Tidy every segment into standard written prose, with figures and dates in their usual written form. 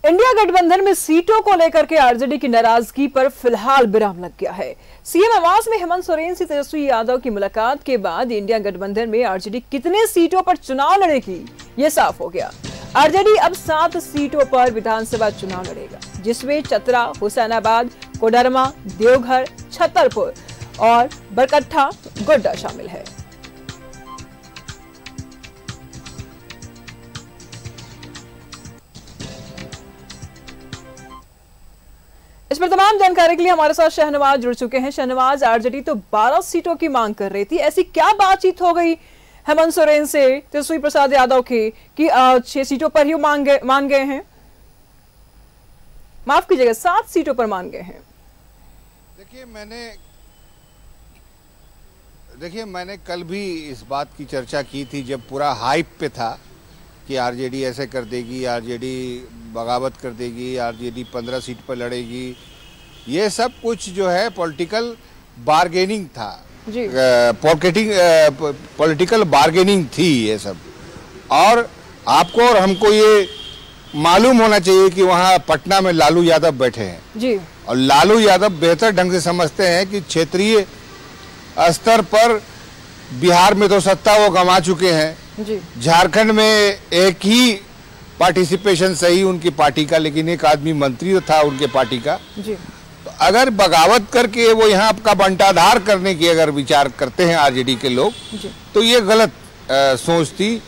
India गठबंधन में सीटों को लेकर के आरजेडी की नाराजगी पर फिलहाल विराम लग गया है। सीएम आवास में हेमंत सोरेन से तेजस्वी यादव की मुलाकात के बाद इंडिया गठबंधन में आरजेडी कितने सीटों पर चुनाव लड़ेगी ये साफ हो गया। आरजेडी अब 7 सीटों पर विधानसभा चुनाव लड़ेगा, जिसमें चतरा, हुसैनाबाद, कोडरमा, देवघर, छतरपुर और बरकट्ठा, गोड्डा शामिल है। इस पर तमाम जानकारी के लिए हमारे साथ शहनवाज जुड़ चुके हैं। शहनवाज, आरजेडी तो 12 सीटों की मांग कर रही थी, ऐसी क्या बातचीत हो गई हेमंत सोरेन से तेजस्वी प्रसाद यादव की कि 6 सीटों पर ही मान गए हैं? माफ कीजिएगा, 7 सीटों पर मान गए हैं। देखिए मैंने कल भी इस बात की चर्चा की थी, जब पूरा हाइप पे था कि आरजेडी ऐसे कर देगी, आरजेडी बगावत कर देगी, आरजेडी 15 सीट पर लड़ेगी। ये सब कुछ जो है पॉलिटिकल बार्गेनिंग था जी, पॉलिटिकल बार्गेनिंग थी ये सब। और आपको और हमको ये मालूम होना चाहिए कि वहाँ पटना में लालू यादव बैठे हैं जी, और लालू यादव बेहतर ढंग से समझते हैं कि क्षेत्रीय स्तर पर बिहार में तो सत्ता वो गंवा चुके हैं जी। झारखंड में एक ही पार्टिसिपेशन सही उनकी पार्टी का, लेकिन एक आदमी मंत्री था उनके पार्टी का जी। तो अगर बगावत करके वो यहाँ का बंटाधार करने की अगर विचार करते हैं आरजेडी के लोग जी, तो ये गलत सोच थी।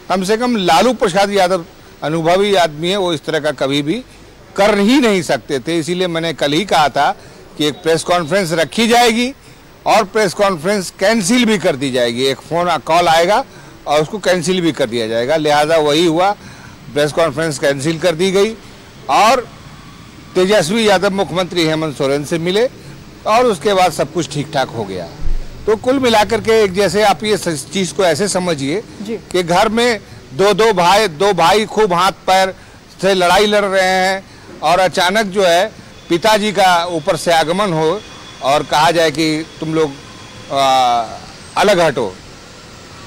कम से कम लालू प्रसाद यादव अनुभवी आदमी है, वो इस तरह का कभी भी कर ही नहीं सकते थे। इसीलिए मैंने कल ही कहा था कि एक प्रेस कॉन्फ्रेंस रखी जाएगी और प्रेस कॉन्फ्रेंस कैंसिल भी कर दी जाएगी। एक फोन कॉल आएगा और उसको कैंसिल भी कर दिया जाएगा। लिहाजा वही हुआ, प्रेस कॉन्फ्रेंस कैंसिल कर दी गई और तेजस्वी यादव मुख्यमंत्री हेमंत सोरेन से मिले और उसके बाद सब कुछ ठीक ठाक हो गया। तो कुल मिलाकर के एक जैसे आप ये चीज़ को ऐसे समझिए कि घर में दो भाई खूब हाथ पैर से लड़ाई लड़ रहे हैं और अचानक जो है पिताजी का ऊपर से आगमन हो और कहा जाए कि तुम लोग अलग हटो,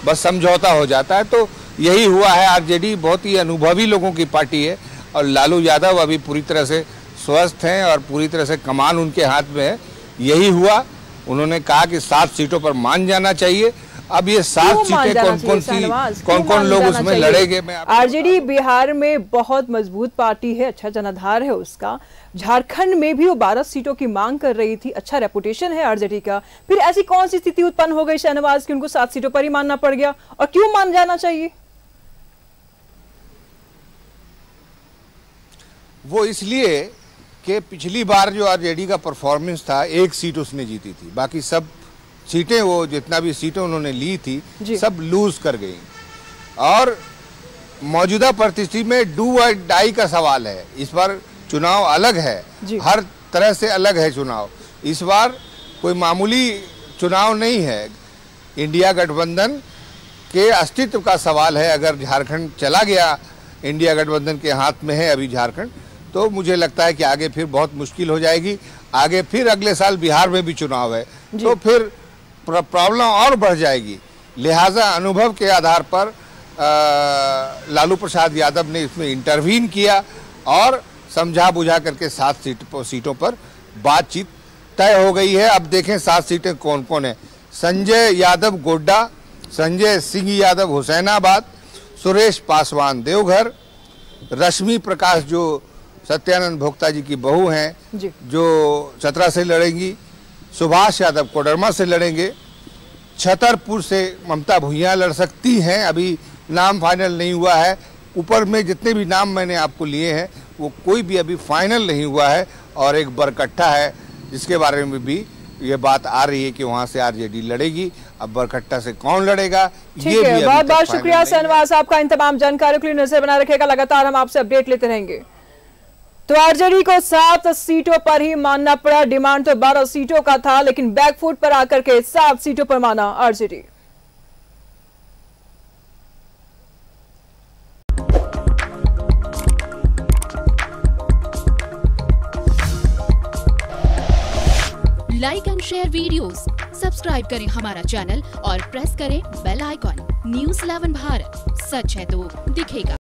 बस समझौता हो जाता है। तो यही हुआ है। आरजेडी बहुत ही अनुभवी लोगों की पार्टी है और लालू यादव अभी पूरी तरह से स्वस्थ हैं और पूरी तरह से कमान उनके हाथ में है। यही हुआ, उन्होंने कहा कि 7 सीटों पर मान जाना चाहिए। अब ये 7 सीटें कौन कौन लोग उसमें लड़ेंगे? आरजेडी बिहार में बहुत मजबूत पार्टी है, अच्छा जनाधार है उसका। झारखंड में भी वो 12 सीटों की मांग कर रही थी, अच्छा रेपुटेशन है आरजेडी का। फिर ऐसी कौन सी स्थिति उत्पन्न हो गई शहनवाज कि उनको 7 सीटों पर ही मानना पड़ गया, और क्यों मान जाना चाहिए? वो इसलिए कि पिछली बार जो आरजेडी का परफॉर्मेंस था, 1 सीट उसने जीती थी, बाकी सब सीटें, वो जितना भी सीटें उन्होंने ली थी सब लूज कर गई। और मौजूदा परिस्थिति में डू और डाई का सवाल है। इस बार चुनाव अलग है, हर तरह से अलग है चुनाव। इस बार कोई मामूली चुनाव नहीं है। इंडिया गठबंधन के अस्तित्व का सवाल है। अगर झारखंड चला गया, इंडिया गठबंधन के हाथ में है अभी झारखंड, तो मुझे लगता है कि आगे फिर बहुत मुश्किल हो जाएगी। आगे फिर अगले साल बिहार में भी चुनाव है, तो फिर प्रॉब्लम और बढ़ जाएगी। लिहाजा अनुभव के आधार पर लालू प्रसाद यादव ने इसमें इंटरवीन किया और समझा बुझा करके 7 सीटों पर बातचीत तय हो गई है। अब देखें 7 सीटें कौन कौन है। संजय यादव गोड्डा, संजय सिंह यादव हुसैनाबाद, सुरेश पासवान देवघर, रश्मि प्रकाश जो सत्यानंद भोक्ता जी की बहू हैं जो चतरा से लड़ेंगी, सुभाष यादव कोडरमा से लड़ेंगे, छतरपुर से ममता भुइयां लड़ सकती हैं, अभी नाम फाइनल नहीं हुआ है। ऊपर में जितने भी नाम मैंने आपको लिए हैं वो कोई भी अभी फाइनल नहीं हुआ है। और एक बरकट्ठा है जिसके बारे में भी ये बात आ रही है कि वहां से आरजेडी लड़ेगी। अब बरकट्ठा से कौन लड़ेगा ये भी बहुत बहुत शुक्रिया शहनवाज, आपका इन तमाम जानकारियों के लिए नजर बना रखेगा। लगातार हम आपसे अपडेट लेते रहेंगे। तो आरजेडी को 7 सीटों पर ही मानना पड़ा। डिमांड तो 12 सीटों का था, लेकिन बैकफुट पर आकर के 7 सीटों पर माना RJD. Like and share videos, subscribe करें हमारा चैनल और प्रेस करें बेल आइकॉन। न्यूज़ 11 भारत, सच है तो दिखेगा।